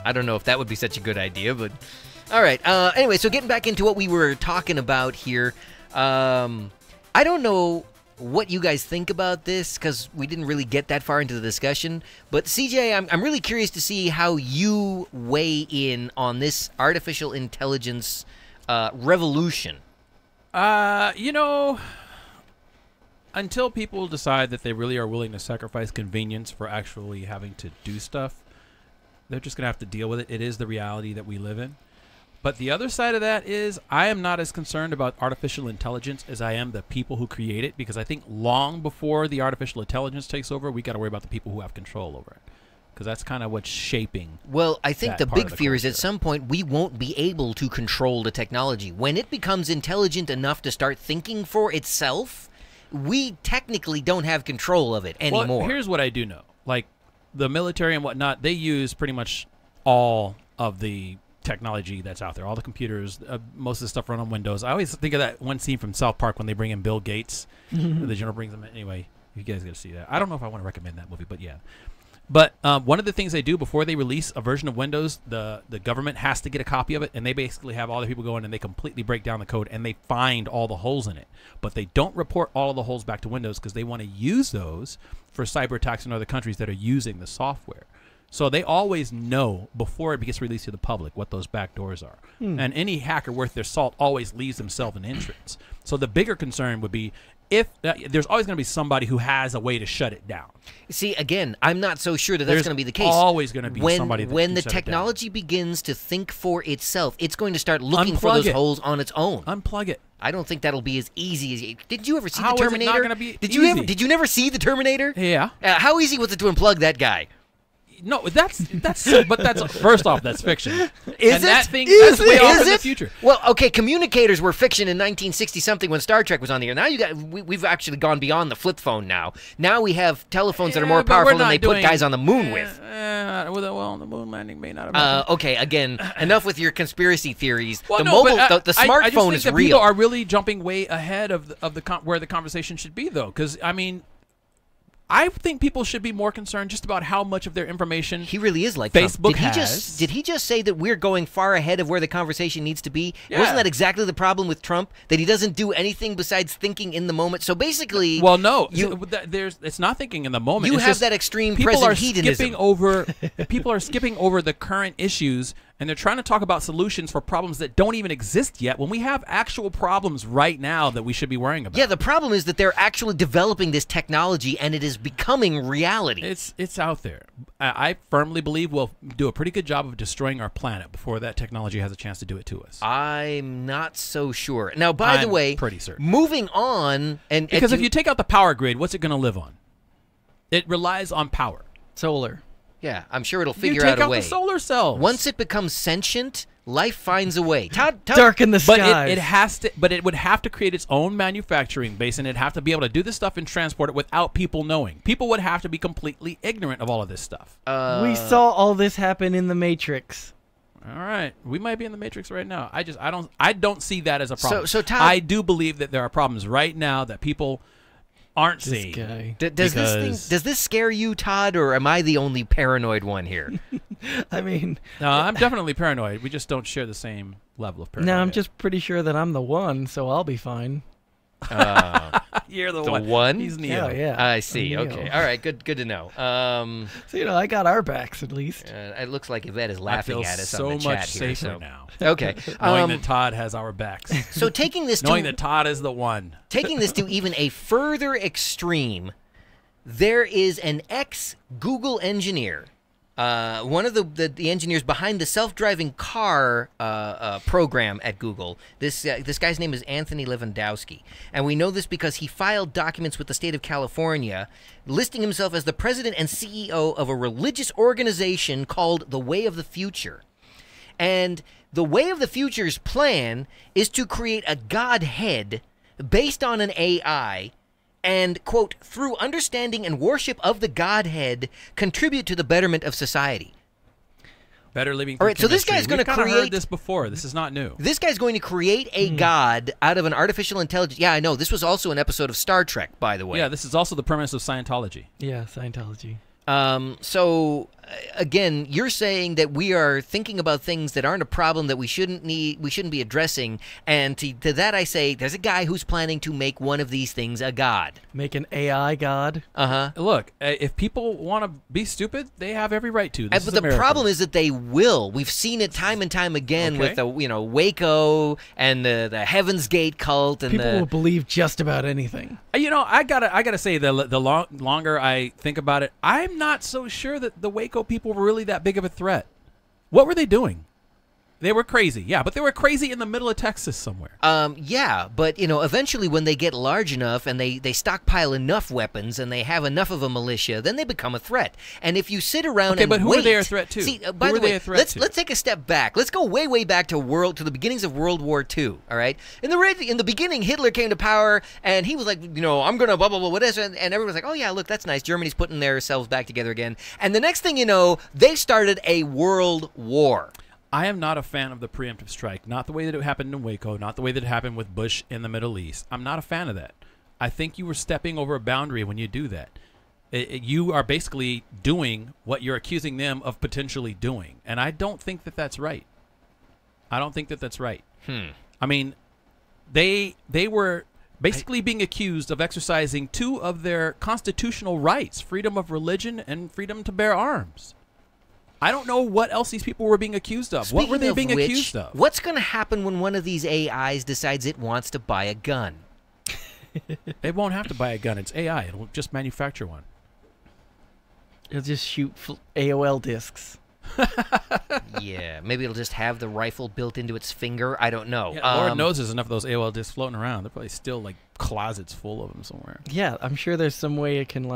I don't know if that would be such a good idea, but all right. Anyway, so getting back into what we were talking about here, I don't know what you guys think about this because we didn't really get that far into the discussion. But CJ, I'm really curious to see how you weigh in on this artificial intelligence revolution. You know, until people decide that they really are willing to sacrifice convenience for actually having to do stuff, they're just going to have to deal with it. It is the reality that we live in. But the other side of that is I am not as concerned about artificial intelligence as I am the people who create it, because I think long before the artificial intelligence takes over, we got to worry about the people who have control over it, because that's kind of what's shaping. Well, I think the big fear is at some point we won't be able to control the technology. When it becomes intelligent enough to start thinking for itself, we technically don't have control of it anymore. Well, here's what I do know. Like the military and whatnot, they use pretty much all of the technology that's out there, all the computers, most of the stuff run on Windows. I always think of that one scene from South Park when they bring in Bill Gates. The general brings him in. Anyway, you guys got to see that. I don't know if I want to recommend that movie, but yeah. But one of the things they do before they release a version of Windows, the government has to get a copy of it, and they basically have all the people go in and they completely break down the code and they find all the holes in it. But they don't report all of the holes back to Windows because they want to use those for cyber attacks in other countries that are using the software. So they always know before it gets released to the public what those back doors are. And any hacker worth their salt always leaves themselves an entrance. So the bigger concern would be if there's always going to be somebody who has a way to shut it down. See, again, I'm not so sure that that's going to be the case. There's always going to be somebody that when the technology begins to think for itself, it's going to start looking for those holes on its own. Unplug it. I don't think that'll be as easy as. Did you ever see How the Terminator? Is it not going to be easy? Did you never see the Terminator? Yeah. How easy was it to unplug that guy? No, but that's first off, that's fiction. Is and it? That's way off in the future. Well, okay, communicators were fiction in 1960 something when Star Trek was on the air. Now we've actually gone beyond the flip phone. Now we have telephones that are more powerful than they put guys on the moon with. Well, the moon landing may not have. Okay, again, enough with your conspiracy theories. Well, the I smartphone just think is that real. People are really jumping way ahead of where the conversation should be, though, because I mean. I think people should be more concerned just about how much of their information he really is like Facebook Trump. has. Did he just say that we're going far ahead of where the conversation needs to be? Yeah. Wasn't that exactly the problem with Trump? That he doesn't do anything besides thinking in the moment. So basically, well, no, it's not thinking in the moment. You have that extreme present hedonism. People are skipping over the current issues, and they're trying to talk about solutions for problems that don't even exist yet when we have actual problems right now that we should be worrying about. Yeah, the problem is that they're actually developing this technology and it is becoming reality. It's out there. I firmly believe we'll do a pretty good job of destroying our planet before that technology has a chance to do it to us. I'm not so sure. Now, by the way, pretty certain. Moving on, because if you take out the power grid, what's it going to live on? It relies on power. Solar. Yeah, I'm sure it'll figure out a way. You take out the solar cells. Once it becomes sentient, life finds a way. Darken the skies. But it has to. But it would have to create its own manufacturing base, and it'd have to be able to do this stuff and transport it without people knowing. People would have to be completely ignorant of all of this stuff. We saw all this happen in the Matrix. All right, we might be in the Matrix right now. I don't see that as a problem. So Todd, I do believe that there are problems right now that people aren't seeing. Does this scare you, Todd, or am I the only paranoid one here? I mean, no, I'm definitely paranoid. We just don't share the same level of paranoia. No, I'm just pretty sure that I'm the one, so I'll be fine. You're the one. He's Neo. Yeah. I see. Okay. All right. Good to know. So I got our backs at least. It looks like Yvette is laughing at us so on the chat much here. Safer now. Okay. Knowing that Todd has our backs. So taking this, knowing that Todd is the one. Taking this to even a further extreme, there is an ex-Google engineer. One of the engineers behind the self-driving car program at Google. This guy's name is Anthony Lewandowski, and we know this because he filed documents with the state of California, listing himself as the president and CEO of a religious organization called the Way of the Future. And the Way of the Future's plan is to create a godhead based on an AI. And, quote, through understanding and worship of the Godhead, contribute to the betterment of society. Better living. All right, so this guy's going to create. We've heard this before. This is not new. This guy's going to create a god out of an artificial intelligence. Yeah, I know. This was also an episode of Star Trek, by the way. Yeah, this is also the premise of Scientology. Yeah, Scientology. So again, you're saying that we are thinking about things that aren't a problem that we shouldn't be addressing, and to that I say there's a guy who's planning to make one of these things a god. Make an AI god. Look, if people want to be stupid, they have every right to. This But is the America. problem is that they will. We've seen it time and time again with the Waco and the Heaven's Gate cult, and People will believe just about anything. I gotta say the longer I think about it, I'm not so sure that the Waco people were really that big of a threat. What were they doing? They were crazy, yeah, but they were crazy in the middle of Texas somewhere. Yeah, but eventually when they get large enough and they stockpile enough weapons and they have enough of a militia, then they become a threat. And if you sit around and but who wait, are they a threat to? See, by the way, let's take a step back. Let's go way back to the beginnings of World War II. All right, in the beginning, Hitler came to power and he was like, I'm gonna blah blah blah whatever, and everyone's like, oh yeah, look, that's nice. Germany's putting themselves back together again. And the next thing you know, they started a world war. I am not a fan of the preemptive strike. Not the way that it happened in Waco. Not the way that it happened with Bush in the Middle East. I'm not a fan of that. I think you were stepping over a boundary when you do that. You are basically doing what you're accusing them of potentially doing. And I don't think that that's right. I don't think that that's right. I mean, they were basically being accused of exercising two of their constitutional rights, freedom of religion and freedom to bear arms. I don't know what else these people were being accused of. What were they being accused of? What's going to happen when one of these AIs decides it wants to buy a gun? It won't have to buy a gun. It's AI. It'll just manufacture one. It'll just shoot AOL discs. Yeah, maybe it'll just have the rifle built into its finger. I don't know. Yeah, Lord knows there's enough of those AOL discs floating around. They're probably still like closets full of them somewhere. Yeah, I'm sure there's some way it can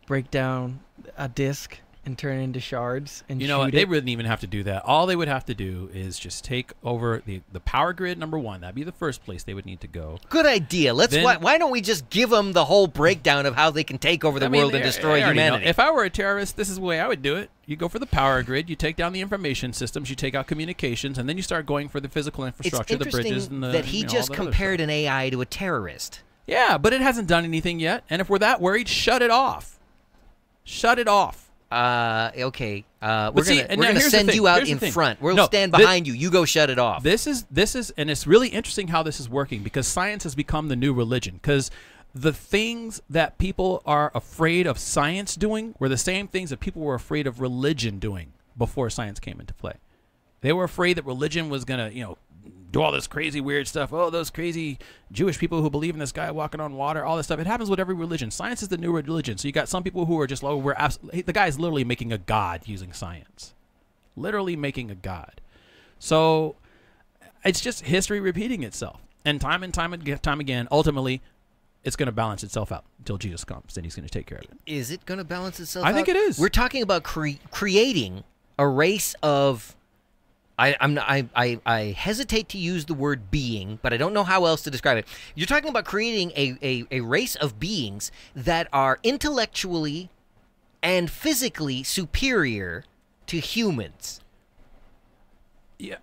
break down a disc and turn it into shards and you know what? shoot They it. wouldn't even have to do that. All they would have to do is just take over the power grid, number one. That'd be the first place they would need to go. Good idea. Why don't we just give them the whole breakdown of how they can take over the world and destroy humanity? If I were a terrorist, this is the way I would do it. You go for the power grid, you take down the information systems, you take out communications, and then you start going for the physical infrastructure, the bridges, and the that he just compared an AI to a terrorist. Yeah, but it hasn't done anything yet. And if we're that worried, shut it off. Shut it off. Okay. We're gonna send you out in front. We'll stand behind you. You go shut it off. This is, and it's really interesting how this is working because science has become the new religion. Because the things that people are afraid of science doing were the same things that people were afraid of religion doing before science came into play. They were afraid that religion was gonna, do all this crazy weird stuff. Oh, those crazy Jewish people who believe in this guy walking on water, all this stuff. It happens with every religion. Science is the new religion. So you got some people who are just, the guy's literally making a god using science. Literally making a god. So it's just history repeating itself. And time again, ultimately, it's going to balance itself out until Jesus comes. Then he's going to take care of it. Is it going to balance itself out? I think it is. We're talking about creating a race of... I hesitate to use the word being, but I don't know how else to describe it. You're talking about creating a race of beings that are intellectually and physically superior to humans. Yeah,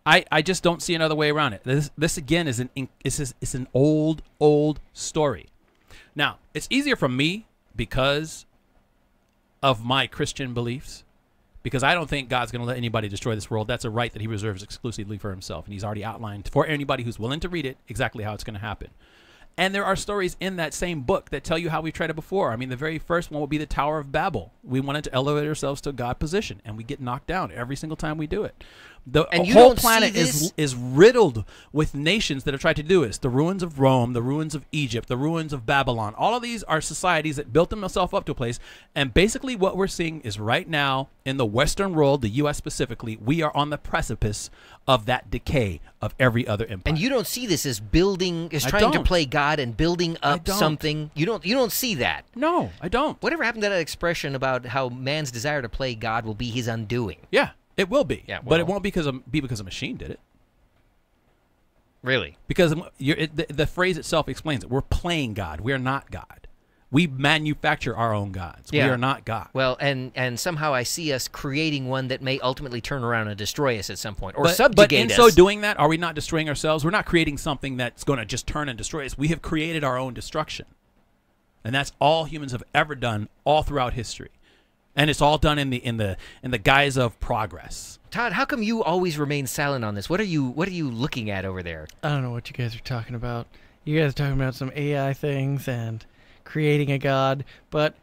I just don't see another way around it. This again is an old story. Now, it's easier for me because of my Christian beliefs. Because I don't think God's going to let anybody destroy this world. That's a right that he reserves exclusively for himself. And he's already outlined for anybody who's willing to read it exactly how it's going to happen. And there are stories in that same book that tell you how we've tried it before. I mean, the very first one will be the Tower of Babel. We wanted to elevate ourselves to a God position, and we get knocked down every single time we do it. The whole planet is riddled with nations that have tried to do this. The ruins of Rome, the ruins of Egypt, the ruins of Babylon. All of these are societies that built themselves up to a place. And basically what we're seeing is right now in the Western world, the U.S. specifically, we are on the precipice of that decay of every other empire. And you don't see this as trying to play God and building up something. You don't see that. No, I don't. Whatever happened to that expression about how man's desire to play God will be his undoing? Yeah. It will be, yeah, well, but it won't be because a machine did it. Really? Because the phrase itself explains it. We're playing God. We are not God. We manufacture our own gods. Yeah. We are not God. Well, and somehow I see us creating one that may ultimately turn around and destroy us at some point, or subjugate us. But in so doing that, are we not destroying ourselves? We're not creating something that's going to just turn and destroy us. We have created our own destruction. And that's all humans have ever done all throughout history. And it's all done in the guise of progress. Todd, how come you always remain silent on this? What are you looking at over there? I don't know what you guys are talking about. You guys are talking about some AI things and creating a god, but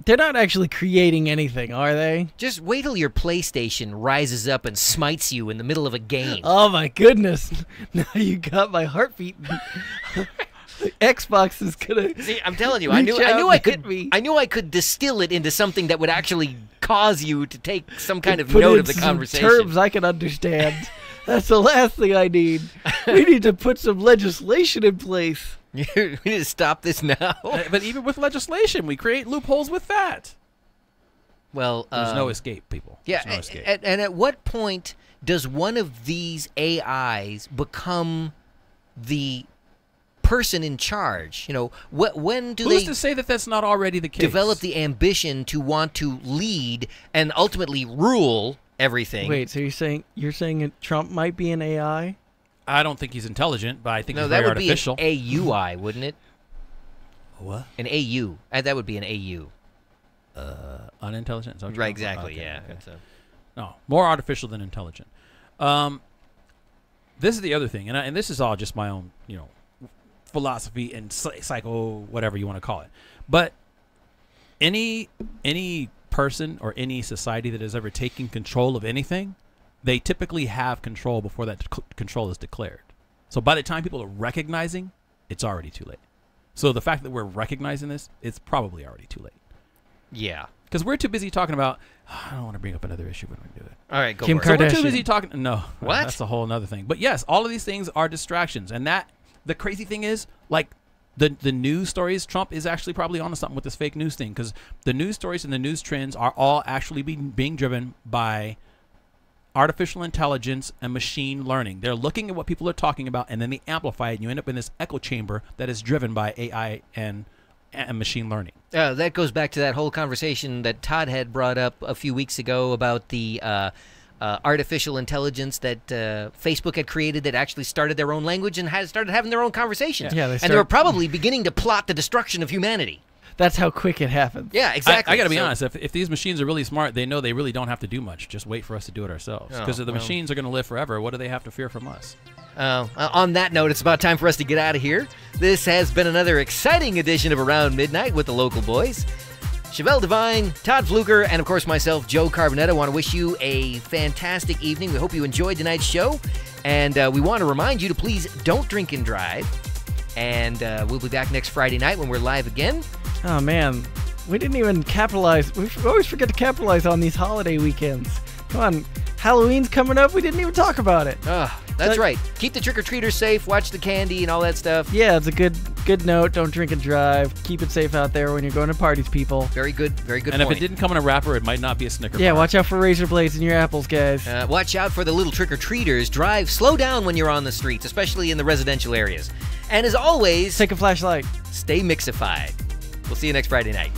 they're not actually creating anything, are they? Just wait till your PlayStation rises up and smites you in the middle of a game. Oh my goodness. Now you got my heart beating. Xbox is gonna. See, I'm telling you, I knew I could distill it into something that would actually cause you to take some kind of note of the conversation. Terms I can understand. That's the last thing I need. We need to put some legislation in place. We need to stop this now. But even with legislation, we create loopholes with that. Well, there's no escape, people. Yeah, no escape. And at what point does one of these AIs become the person in charge? You know, when do Who's they to say that that's not already the case? Develop the ambition to want to lead and ultimately rule everything? Wait, so you're saying Trump might be an AI? I don't think he's intelligent, but I think he's that very would artificial. be an AUI, wouldn't it? What? An AU. That would be an AU. Unintelligent? Is that what you're Right, talking about? exactly, Okay, yeah. okay. So. No, more artificial than intelligent. This is the other thing, and this is all just my own, philosophy and psycho, whatever you want to call it. But any person or any society that has ever taken control of anything, they typically have control before that control is declared. So by the time people are recognizing, it's already too late. So the fact that we're recognizing this, it's probably already too late. Yeah. Because we're too busy talking about, I don't want to bring up another issue when we do it. All right, go Kim for it. So we're too Kardashian. busy talking. No, What? That's a whole other thing. But yes, all of these things are distractions, and the crazy thing is, like the news stories, Trump is actually probably onto something with this fake news thing, because the news stories and the news trends are all actually being driven by artificial intelligence and machine learning. They're looking at what people are talking about, and then they amplify it, and you end up in this echo chamber that is driven by AI and machine learning. That goes back to that whole conversation that Todd had brought up a few weeks ago about the artificial intelligence that Facebook had created that actually started their own language and started having their own conversations. Yeah, and they were probably beginning to plot the destruction of humanity. That's how quick it happens. Yeah, exactly. I got to be honest. If these machines are really smart, they know they really don't have to do much. Just wait for us to do it ourselves. Because the machines are going to live forever. What do they have to fear from us? On that note, it's about time for us to get out of here. This has been another exciting edition of Around Midnight with the local boys. Chevelle Devine, Todd Fluker, and of course myself, Joe Carbonetta. I want to wish you a fantastic evening. We hope you enjoyed tonight's show. And we want to remind you to please don't drink and drive. And we'll be back next Friday night when we're live again. Oh, man. We didn't even capitalize. We always forget to capitalize on these holiday weekends. Come on. Halloween's coming up. We didn't even talk about it. That's right. Keep the trick-or-treaters safe. Watch the candy and all that stuff. Yeah, it's a good note. Don't drink and drive. Keep it safe out there when you're going to parties, people. Very good And point. if it didn't come in a wrapper, it might not be a Snicker Yeah, bar. watch out for razor blades in your apples, guys. Watch out for the little trick-or-treaters. Slow down when you're on the streets, especially in the residential areas. And as always, Take a flashlight. stay mixified. We'll see you next Friday night.